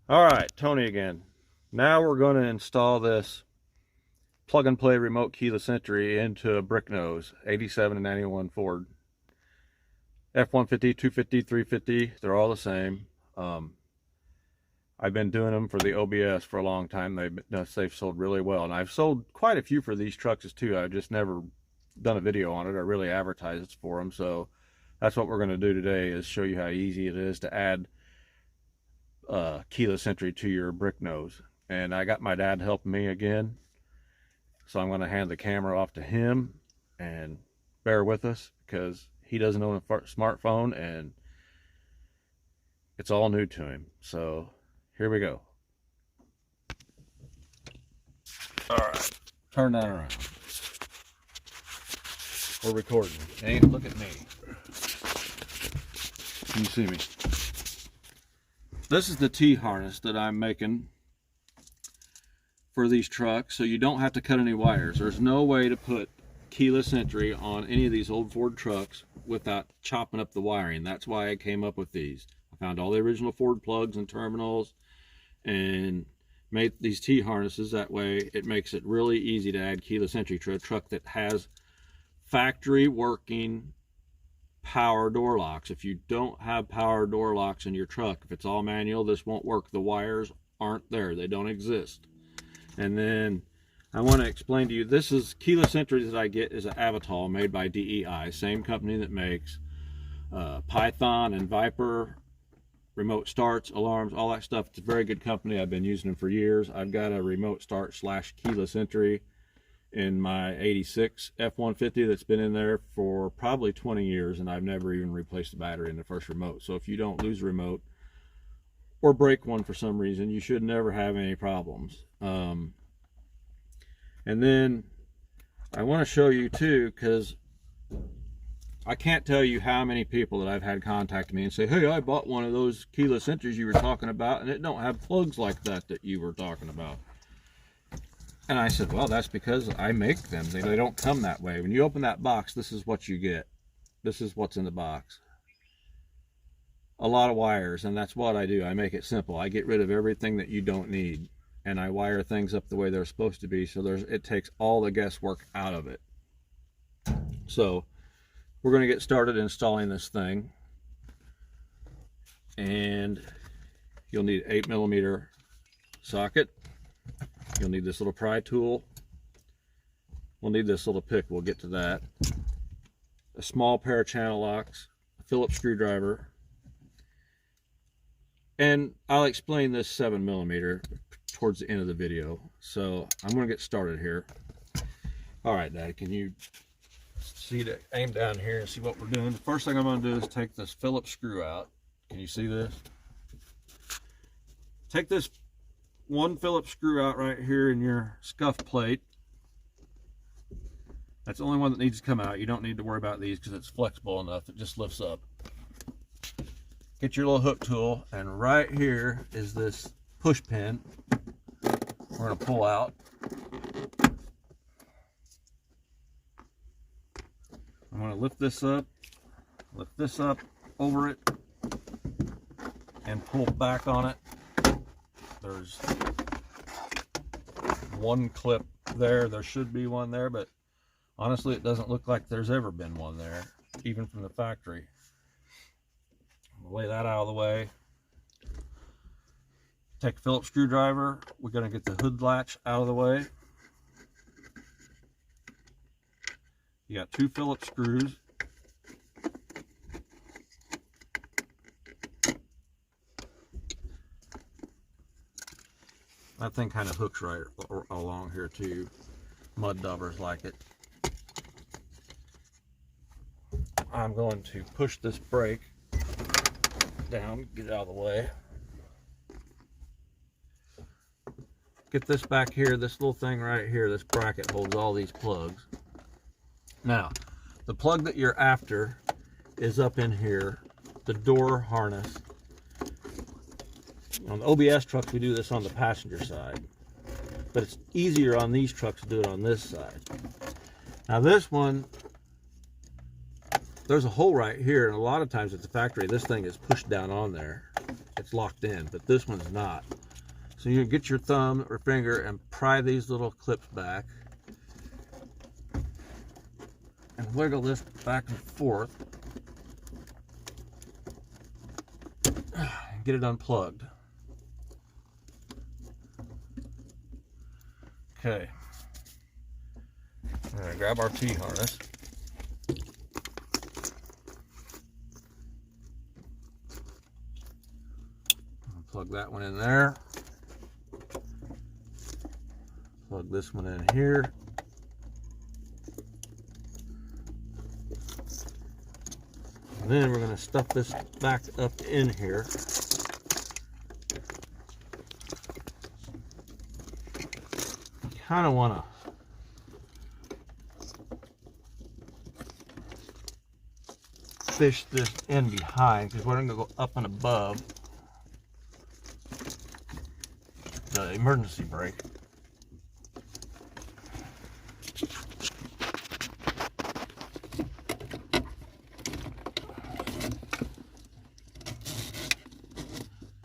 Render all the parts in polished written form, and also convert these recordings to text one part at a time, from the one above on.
All right, Tony again. Now we're going to install this plug and play remote keyless entry into a Bricknose 87 and 91 Ford. F150, 250, 350, they're all the same. I've been doing them for the OBS for a long time. They've sold really well, and I've sold quite a few for these trucks too. I've just never done a video on it or really advertised for them. So that's what we're going to do today, is show you how easy it is to add keyless entry to your Bricknose. And I got my dad helping me again, so I'm going to hand the camera off to him, and bear with us because he doesn't own a smartphone and it's all new to him. So here we go. All right, turn that around. We're recording. Hey, look at me. Can you see me? This is the T-harness that I'm making for these trucks, so you don't have to cut any wires. There's no way to put keyless entry on any of these old Ford trucks without chopping up the wiring. That's why I came up with these. I found all the original Ford plugs and terminals and made these T-harnesses. That way it makes it really easy to add keyless entry to a truck that has factory working power door locks. If you don't have power door locks in your truck, if it's all manual, this won't work. The wires aren't there. They don't exist. And then I want to explain to you, this is keyless entry that I get is an Avital made by DEI, same company that makes Python and Viper remote starts, alarms, all that stuff. It's a very good company. I've been using them for years. I've got a remote start / keyless entry in my 86 F150 that's been in there for probably 20 years, and I've never even replaced the battery in the first remote. So if you don't lose a remote or break one for some reason, you should never have any problems. And then I want to show you too, because I can't tell you how many people that I've had contact me and say, hey, I bought one of those keyless entries you were talking about and it don't have plugs like that you were talking about. And I said, well, that's because I make them. They don't come that way. When you open that box, this is what you get. This is what's in the box. A lot of wires, and that's what I do. I make it simple. I get rid of everything that you don't need, and I wire things up the way they're supposed to be, so it takes all the guesswork out of it. So we're going to get started installing this thing, and you'll need an 8mm socket. You'll need this little pry tool. We'll need this little pick. We'll get to that. A small pair of channel locks, a Phillips screwdriver, and I'll explain this 7mm towards the end of the video. So I'm going to get started here. All right, Dad, can you see to aim down here and see what we're doing? The first thing I'm going to do is take this Phillips screw out. Can you see this? Take this one Phillips screw out right here in your scuff plate. That's the only one that needs to come out. You don't need to worry about these because it's flexible enough. It just lifts up. Get your little hook tool, and right here is this push pin we're going to pull out. I'm going to lift this up over it, and pull back on it. There's one clip there. There should be one there, but honestly, it doesn't look like there's ever been one there, even from the factory. I'm gonna lay that out of the way. Take a Phillips screwdriver. We're going to get the hood latch out of the way. You got 2 Phillips screws. That thing kind of hooks right along here too. Mud daubers like it. I'm going to push this brake down, get it out of the way. Get this back here, this little thing right here, this bracket holds all these plugs. Now, the plug that you're after is up in here, the door harness. On the OBS trucks, we do this on the passenger side, but it's easier on these trucks to do it on this side. Now this one, there's a hole right here, and a lot of times at the factory, this thing is pushed down on there. It's locked in, but this one's not. So you get your thumb or finger and pry these little clips back and wiggle this back and forth and get it unplugged. Okay. All right, grab our T-harness. Plug that one in there. Plug this one in here. And then we're going to stuff this back up in here. You kind of want to fish this in behind because we're going to go up and above the emergency brake.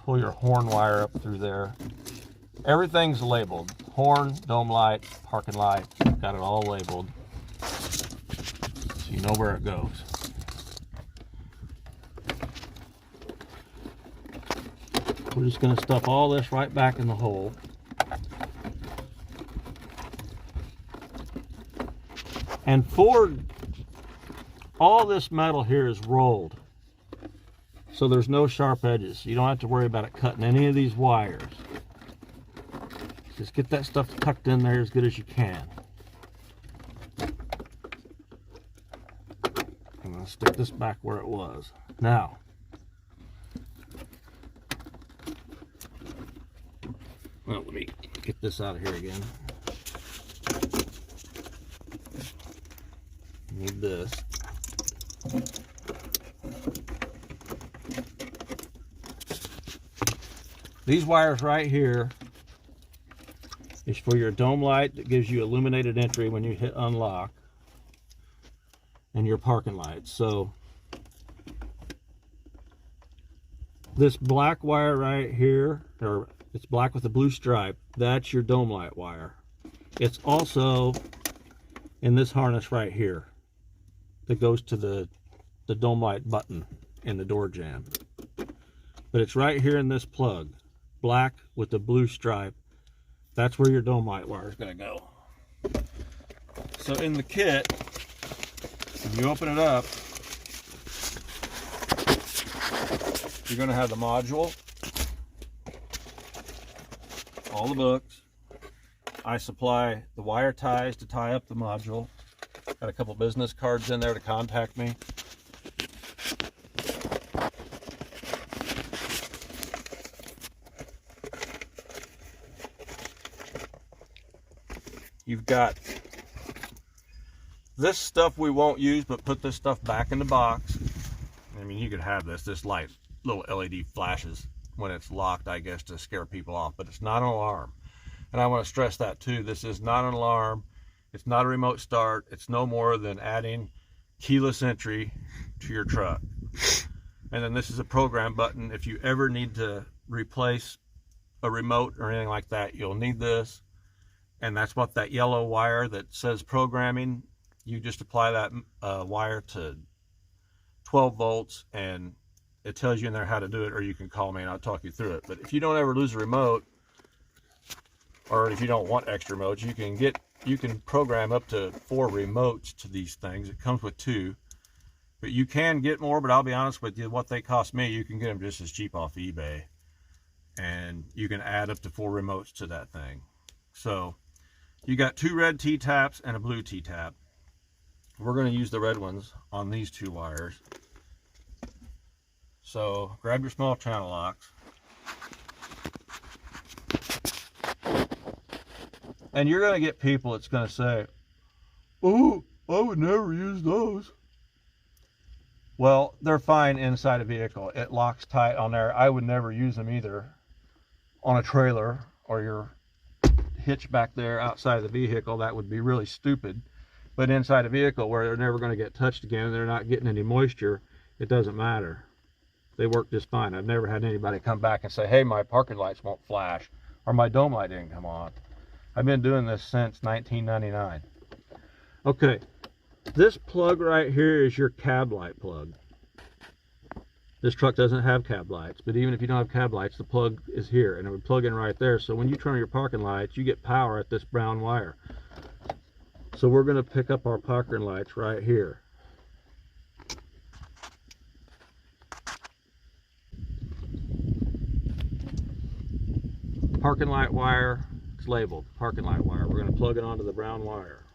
Pull your horn wire up through there. Everything's labeled. Horn, dome light, parking light, got it all labeled. So you know where it goes. We're just going to stuff all this right back in the hole. And Ford, all this metal here is rolled. So there's no sharp edges. You don't have to worry about it cutting any of these wires. Just get that stuff tucked in there as good as you can. I'm going to stick this back where it was. Now, well, let me get this out of here again. Need this. These wires right here is for your dome light that gives you illuminated entry when you hit unlock, and your parking light. So this black wire right here, or it's black with a blue stripe, that's your dome light wire. It's also in this harness right here that goes to the dome light button in the door jamb. But it's right here in this plug, black with the blue stripe. That's where your dome light wire is going to go. So in the kit, when you open it up, you're going to have the module, all the books. I supply the wire ties to tie up the module. Got a couple business cards in there to contact me. You've got this stuff we won't use, but put this stuff back in the box. I mean, you could have this light, little LED flashes when it's locked, I guess, to scare people off, but it's not an alarm. And I want to stress that too. This is not an alarm. It's not a remote start. It's no more than adding keyless entry to your truck. And then this is a program button. If you ever need to replace a remote or anything like that, you'll need this. And that's what that yellow wire that says programming, you just apply that wire to 12 volts and it tells you in there how to do it, or you can call me and I'll talk you through it. But if you don't ever lose a remote, or if you don't want extra remotes, you can program up to 4 remotes to these things. It comes with 2, but you can get more. But I'll be honest with you, what they cost me, you can get them just as cheap off eBay, and you can add up to 4 remotes to that thing. So you got 2 red T-taps and a blue T-tap. We're going to use the red ones on these 2 wires. So grab your small channel locks. And you're going to get people that's going to say, oh, I would never use those. Well, they're fine inside a vehicle. It locks tight on there. I would never use them either on a trailer or your hitch back there outside of the vehicle. That would be really stupid. But inside a vehicle where they're never going to get touched again and they're not getting any moisture, it doesn't matter. They work just fine. I've never had anybody come back and say, hey, my parking lights won't flash or my dome light didn't come on. I've been doing this since 1999. Okay, this plug right here is your cab light plug. This truck doesn't have cab lights, but even if you don't have cab lights, the plug is here, and it would plug in right there. So when you turn on your parking lights, you get power at this brown wire. So we're going to pick up our parking lights right here. Parking light wire, it's labeled parking light wire. We're going to plug it onto the brown wire.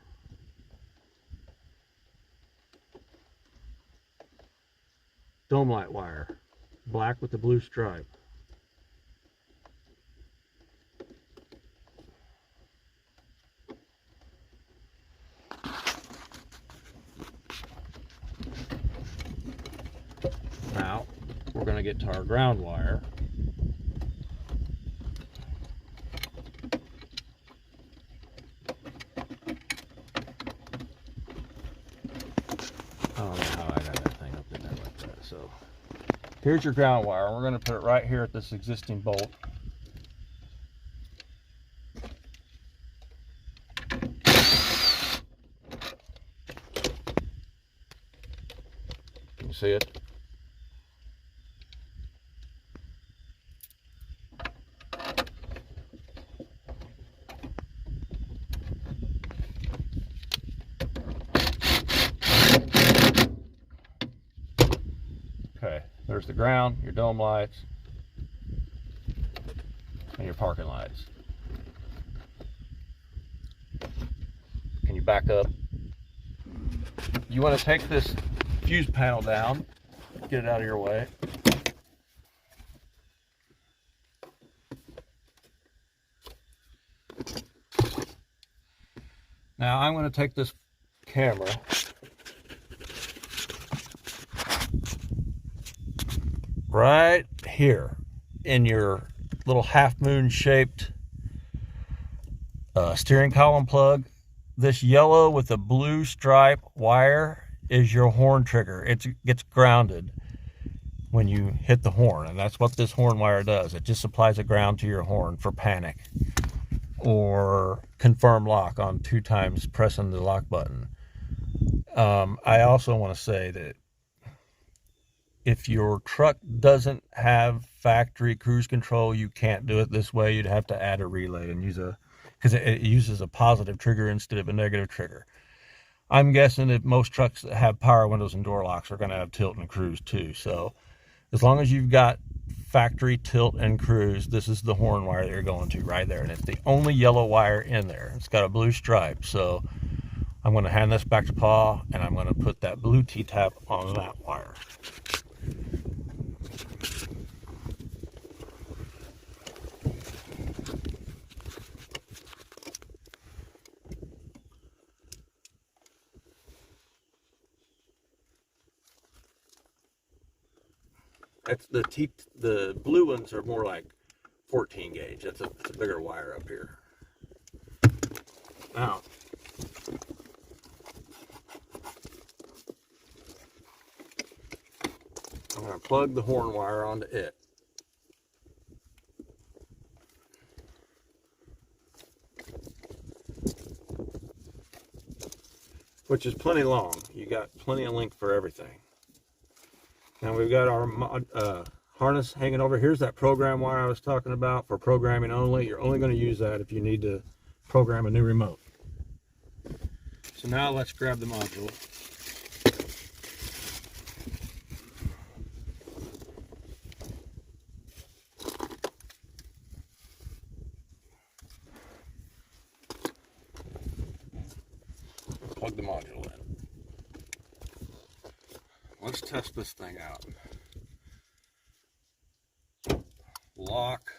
Dome light wire, black with the blue stripe. Now we're going to get to our ground wire. I don't know how I got that thing up in there like that. So here's your ground wire. We're going to put it right here at this existing bolt. Can you see it? Okay, there's the ground, your dome lights, and your parking lights. Can you back up? You want to take this fuse panel down, get it out of your way. Now I'm going to take this camera right here in your little half moon shaped steering column plug. This yellow with the blue stripe wire is your horn trigger. It gets grounded when you hit the horn, and that's what this horn wire does. It just supplies a ground to your horn for panic or confirm lock on 2 times pressing the lock button. I also want to say that if your truck doesn't have factory cruise control, you can't do it this way. You'd have to add a relay and use because it uses a positive trigger instead of a negative trigger. I'm guessing that most trucks that have power windows and door locks are going to have tilt and cruise too. So as long as you've got factory tilt and cruise, this is the horn wire that you're going to right there. And it's the only yellow wire in there. It's got a blue stripe. So I'm going to hand this back to Paul, and I'm going to put that blue T-tap on that wire. That's the blue ones are more like 14 gauge. It's a bigger wire up here. Now, I'm going to plug the horn wire onto it. Which is plenty long. You got plenty of length for everything. Now we've got our harness hanging over. Here's that program wire I was talking about for programming only. You're only going to use that if you need to program a new remote. So now let's grab the module. Plug the module in. Let's test this thing out. Lock.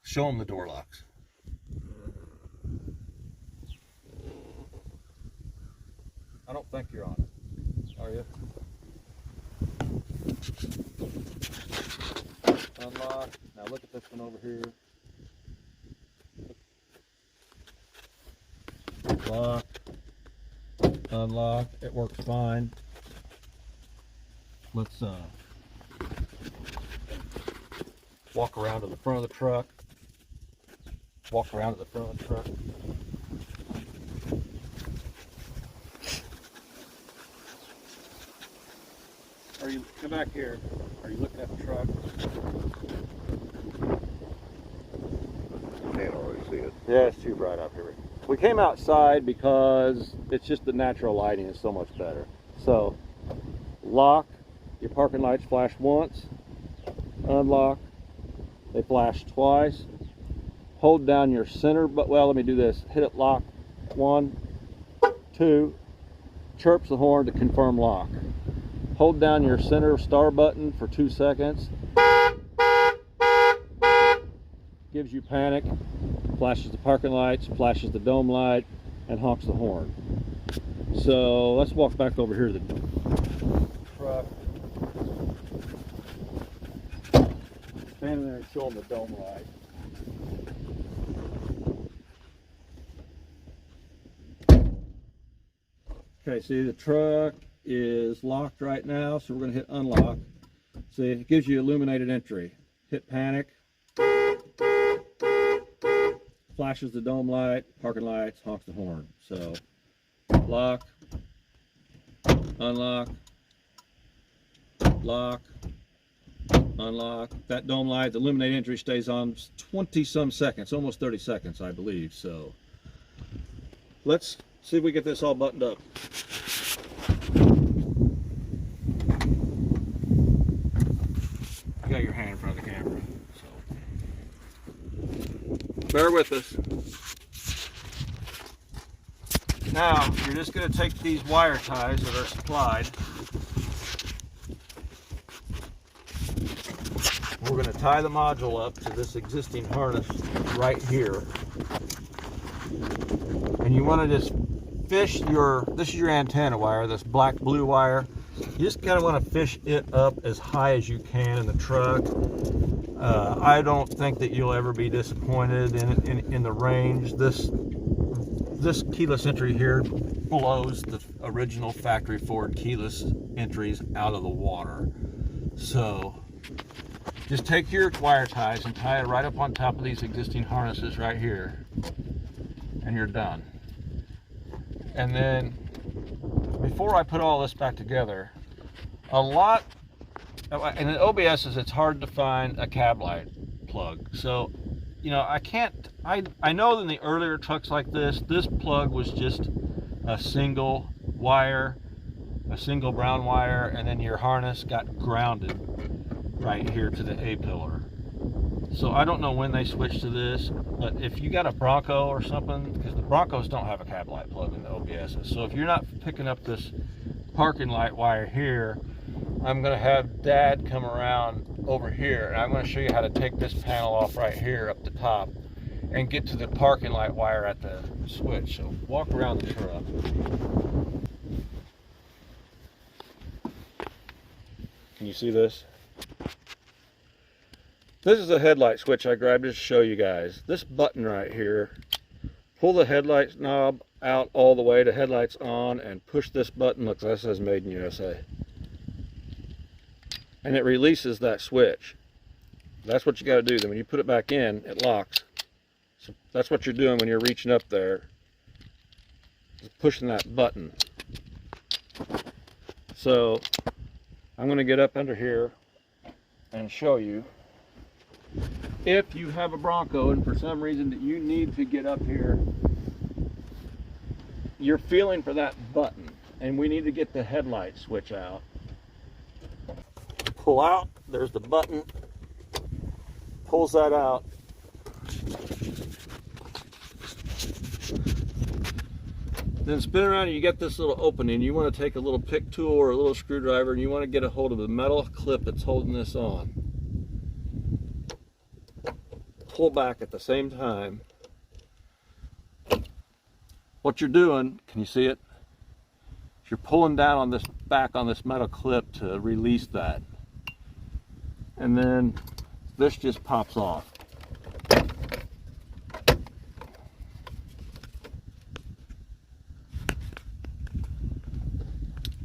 Show them the door locks. I don't think you're on it. Are you? Unlock. Now look at this one over here. Lock. Unlock. It works fine. Let's walk around to the front of the truck. walk around to the front of the truck. Come back here. Are you looking at the truck? Can't always see it. Yeah, it's too bright up here. We came outside because it's just the natural lighting is so much better. So, lock, your parking lights flash once, unlock, they flash twice. Hold down your center, but well, let me do this. Hit it lock, 1, 2, chirps the horn to confirm lock. Hold down your center star button for 2 seconds. Gives you panic, flashes the parking lights, flashes the dome light, and honks the horn. So let's walk back over here to the truck. Standing there and show them the dome light. Okay, see the truck is locked right now, so we're going to hit unlock. See, it gives you illuminated entry. Hit panic. Flashes the dome light, parking lights, honks the horn. So, lock, unlock, lock, unlock. That dome light, the illuminated entry stays on 20-some seconds, almost 30 seconds, I believe. So, let's see if we get this all buttoned up. You got your hand in front of the camera, so bear with us. Now, you're just going to take these wire ties that are supplied. We're going to tie the module up to this existing harness right here. And you want to just fish this is your antenna wire, this black blue wire. You just kind of want to fish it up as high as you can in the truck. I don't think that you'll ever be disappointed in the range. This keyless entry here blows the original factory Ford keyless entries out of the water. So just take your wire ties and tie it right up on top of these existing harnesses right here, and you're done. And then before I put all this back together, in the OBSs it's hard to find a cab light plug. So, you know, I know in the earlier trucks like this plug was just a single wire, a single brown wire, and then your harness got grounded right here to the A pillar. So I don't know when they switched to this, but if you got a Bronco or something, because the Broncos don't have a cab light plug in the OBSs. So if you're not picking up this parking light wire here, I'm going to have Dad come around over here, and I'm going to show you how to take this panel off right here up the top and get to the parking light wire at the switch. So walk around the truck. Can you see this? This is a headlight switch I grabbed just to show you guys. This button right here, pull the headlight knob out all the way to headlights on and push this button. Look, that says Made in USA. And it releases that switch. That's what you got to do. Then when you put it back in, it locks. So that's what you're doing when you're reaching up there, just pushing that button. So I'm going to get up under here and show you. If you have a Bronco and for some reason that you need to get up here, you're feeling for that button, and we need to get the headlight switch out. Pull out, there's the button, pulls that out. Then spin around and you get this little opening. You want to take a little pick tool or a little screwdriver and you want to get a hold of the metal clip that's holding this on. Pull back at the same time. What you're doing, can you see it? You're pulling down on this back on this metal clip to release that. And then this just pops off.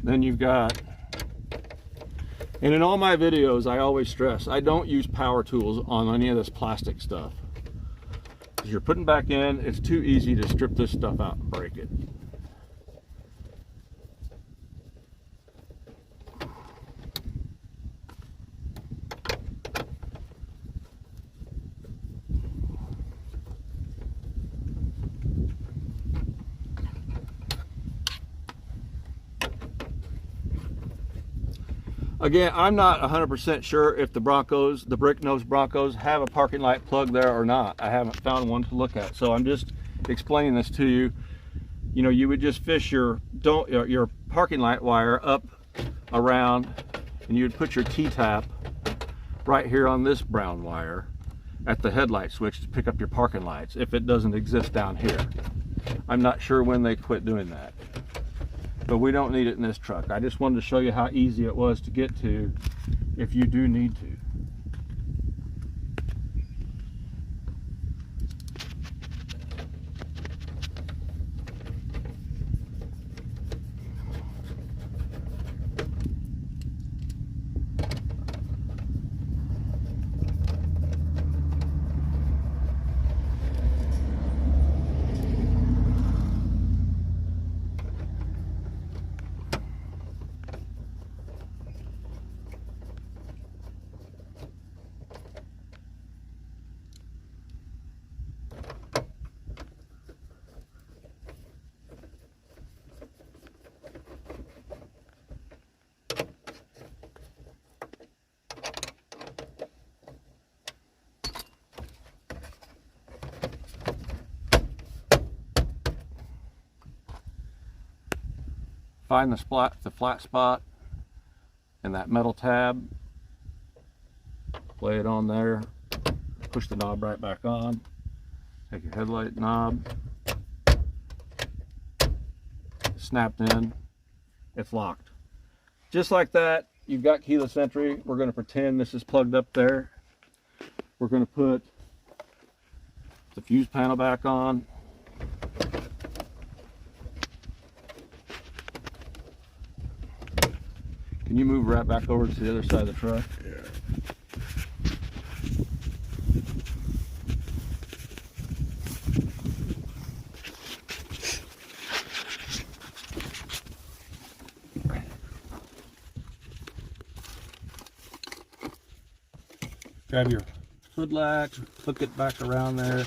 Then you've got, and in all my videos I always stress, I don't use power tools on any of this plastic stuff. As you're putting back in, it's too easy to strip this stuff out and break it. Again, I'm not 100% sure if the Broncos, the Bricknose Broncos, have a parking light plug there or not. I haven't found one to look at, so I'm just explaining this to you. You know, you would just fish your parking light wire up around, and you would put your T-tap right here on this brown wire at the headlight switch to pick up your parking lights if it doesn't exist down here. I'm not sure when they quit doing that, but we don't need it in this truck. I just wanted to show you how easy it was to get to if you do need to. Find the flat spot and that metal tab, lay it on there, push the knob right back on, take your headlight knob, snapped in, it's locked. Just like that, you've got keyless entry. We're going to pretend this is plugged up there. We're going to put the fuse panel back on. Can you move right back over to the other side of the truck? Yeah. Grab your hood latch, hook it back around there.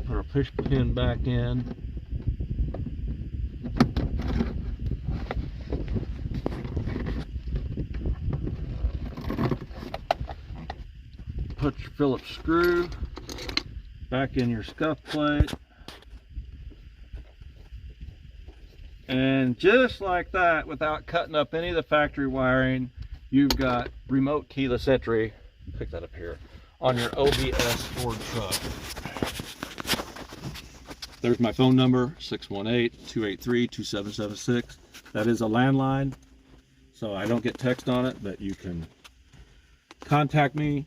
Put our push pin back in. Put your Phillips screw back in your scuff plate. And just like that, without cutting up any of the factory wiring, you've got remote keyless entry, pick that up here, on your OBS Ford truck. There's my phone number, 618-283-2776. That is a landline, so I don't get text on it, but you can contact me.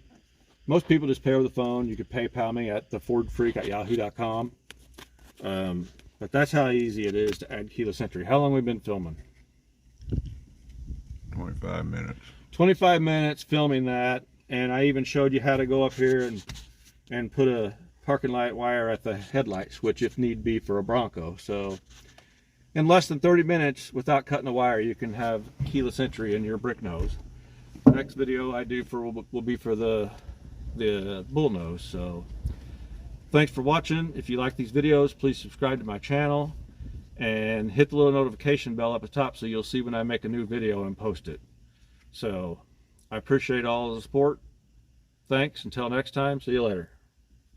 Most people just pay over the phone. You could PayPal me at thefordfreak@yahoo.com. But that's how easy it is to add keyless entry. How long have we been filming? 25 minutes. 25 minutes filming that, and I even showed you how to go up here and put a parking light wire at the headlight switch if need be for a Bronco. So in less than 30 minutes, without cutting a wire, you can have keyless entry in your Bricknose. The next video I do will be for the Bullnose. So thanks for watching. If you like these videos, please subscribe to my channel and hit the little notification bell up at the top so you'll see when I make a new video and post it. So I appreciate all the support. Thanks. Until next time, see you later.